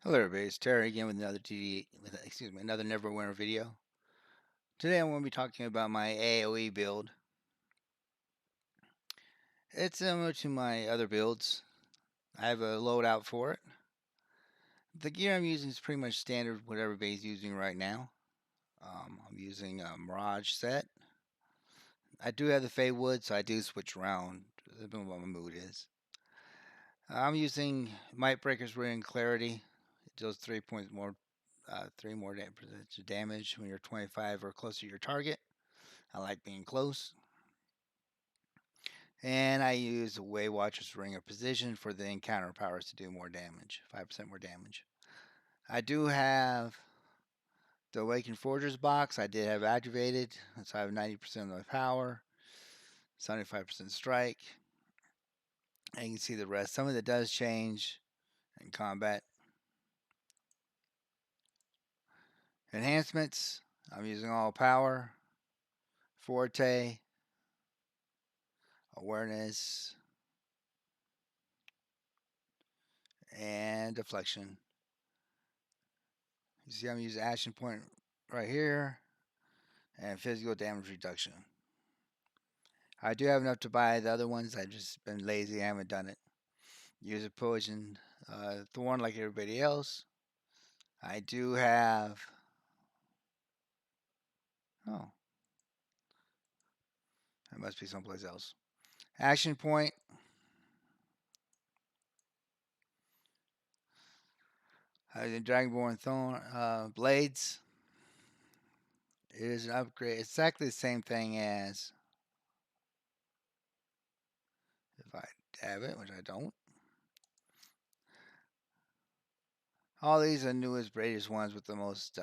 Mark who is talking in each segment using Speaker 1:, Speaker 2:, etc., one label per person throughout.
Speaker 1: Hello everybody, it's Terry again with another Neverwinter video. Today I'm going to be talking about my AOE build. It's similar to my other builds. I have a loadout for it. The gear I'm using is pretty much standard what everybody's using right now. I'm using a Mirage set. I do have the Fey Wood, so I do switch around depending on what my mood is. I'm using Might Breaker's Ring Clarity. It deals 3 points more, 3 more damage when you're 25 or closer to your target. I like being close. And I use the Way Watcher's Ring of Position for the encounter powers to do more damage, 5% more damage. I do have the Awakened Forger's box. I did have activated, so I have 90% of my power, 75% strike. And you can see the rest. Some of it does change in combat. Enhancements. I'm using all power, forte, awareness, and deflection. You see I'm using action point right here and physical damage reduction. I do have enough to buy the other ones. I've just been lazy. I haven't done it. Use a poison thorn like everybody else. I do have. Oh, that must be someplace else. Action point. The Dragonborn Thorn blades. It is an upgrade. It's exactly the same thing as if I have it, which I don't. All these are newest, greatest ones with the most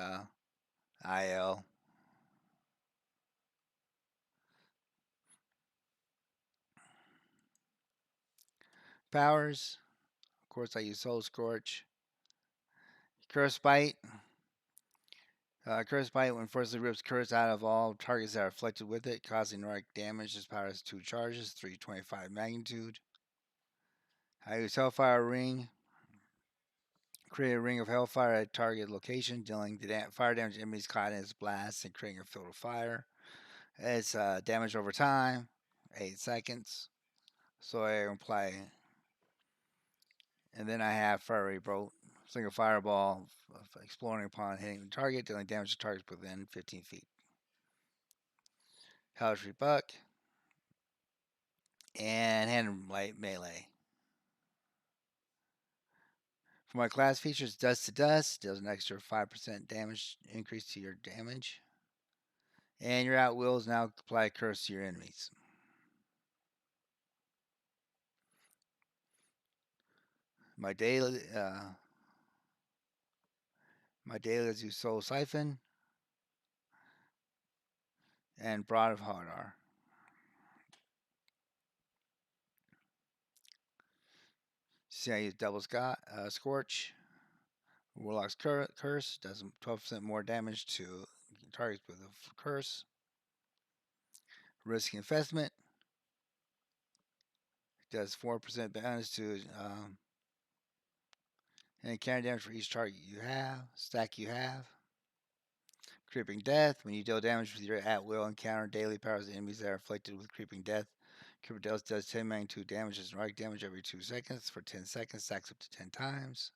Speaker 1: IL. Powers. Of course, I use Soul Scorch. Curse Bite. Curse Bite, when forcibly rips curse out of all targets that are afflicted with it, causing neuric damage. This power has 2 charges, 325 magnitude. I use Hellfire Ring. Create a ring of Hellfire at target location, dealing fire damage to enemies caught in its blast and creating a field of fire. It's damage over time, 8 seconds. So I apply. And then I have Fiery Bolt. Single fireball, exploring upon hitting the target, dealing damage to targets within 15 feet. Hellish Buck. And hand light melee. For my class features, Dust to Dust deals an extra 5% damage increase to your damage. And your at wills now apply a curse to your enemies. My daily is use Soul Siphon and Broad of Hadar. See, I use Double Scorch. Warlock's Curse does 12% more damage to targets with a curse. Risk Infestment does 4% bonus to any counter damage for each target you have, stack you have. Creeping Death, when you deal damage with your at will encounter daily powers of enemies that are afflicted with Creeping Death. Creeping Death does 10 magnitude damage as right damage every 2 seconds for 10 seconds, stacks up to 10 times.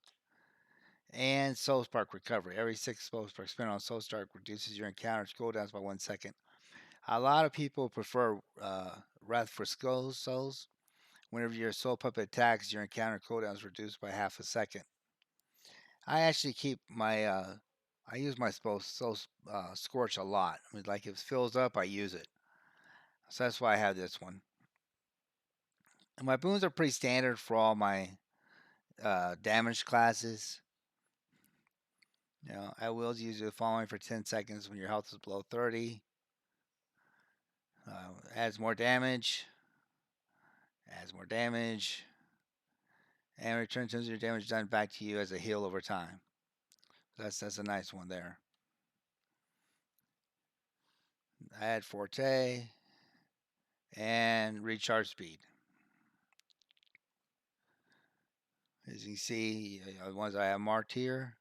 Speaker 1: And Soul Spark Recovery. Every 6 Soul Spark spent on Soul Spark reduces your encounter's cooldowns by 1 second. A lot of people prefer Wrath for Souls. Whenever your Soul Puppet attacks, your encounter cooldown is reduced by half a second. I actually keep my I use my Soul Scorch a lot. I mean, like if it fills up, I use it. So that's why I have this one. And my boons are pretty standard for all my damage classes. You know, I will use the following for 10 seconds when your health is below 30. Adds more damage. Adds more damage. And returns your damage done back to you as a heal over time. That's a nice one there. Add Forte and recharge speed. As you can see, the ones I have marked here.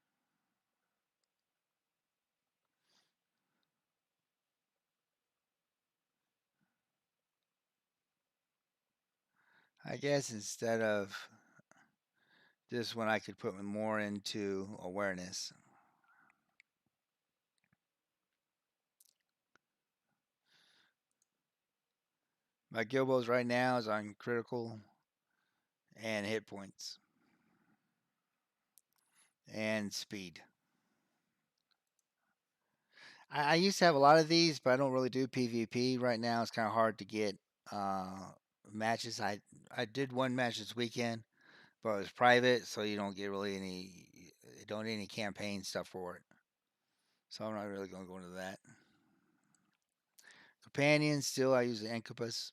Speaker 1: I guess instead of this one, I could put more into awareness. My Gilbo's right now is on critical and hit points and speed. I used to have a lot of these, but I don't really do PvP right now. It's kind of hard to get uh, matches. I did one match this weekend, but it was private, so you don't get really don't need any campaign stuff for it. So I'm not really going to go into that. Companion, still I use the Incubus.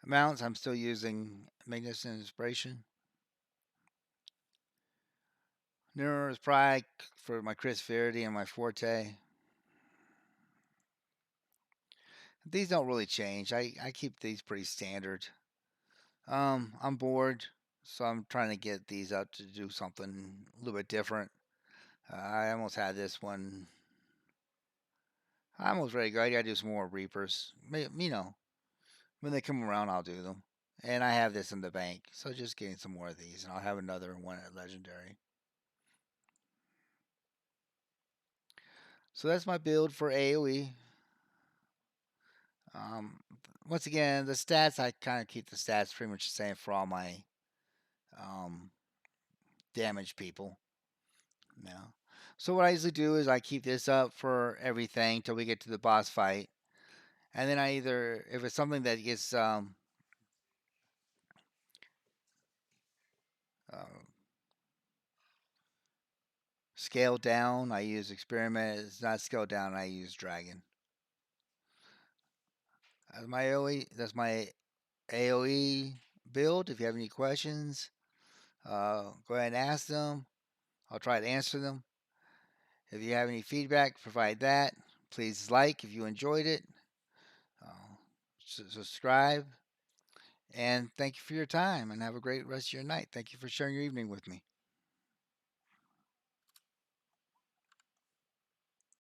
Speaker 1: Mounts, I'm still using Magnificent Inspiration. Neuro's Pride for my Chris Verity and my Forte. These don't really change. I keep these pretty standard. I'm bored, so I'm trying to get these up to do something a little bit different. I almost had this one. I'm almost ready to go. I gotta do some more Reapers. When they come around, I'll do them. And I have this in the bank, so just getting some more of these, and I'll have another one at Legendary. So that's my build for AOE. Um, Once again, the stats, I kind of keep the stats pretty much the same for all my um, damage people. Now, so what I usually do is I keep this up for everything till we get to the boss fight, and then I either, if it's something that gets uh, scaled down, I use experiment. It's not scaled down, I use dragon. That's my AOE build. If you have any questions, go ahead and ask them. I'll try to answer them. If you have any feedback, provide that. Please like if you enjoyed it. Uh, Subscribe. And thank you for your time and have a great rest of your night. Thank you for sharing your evening with me.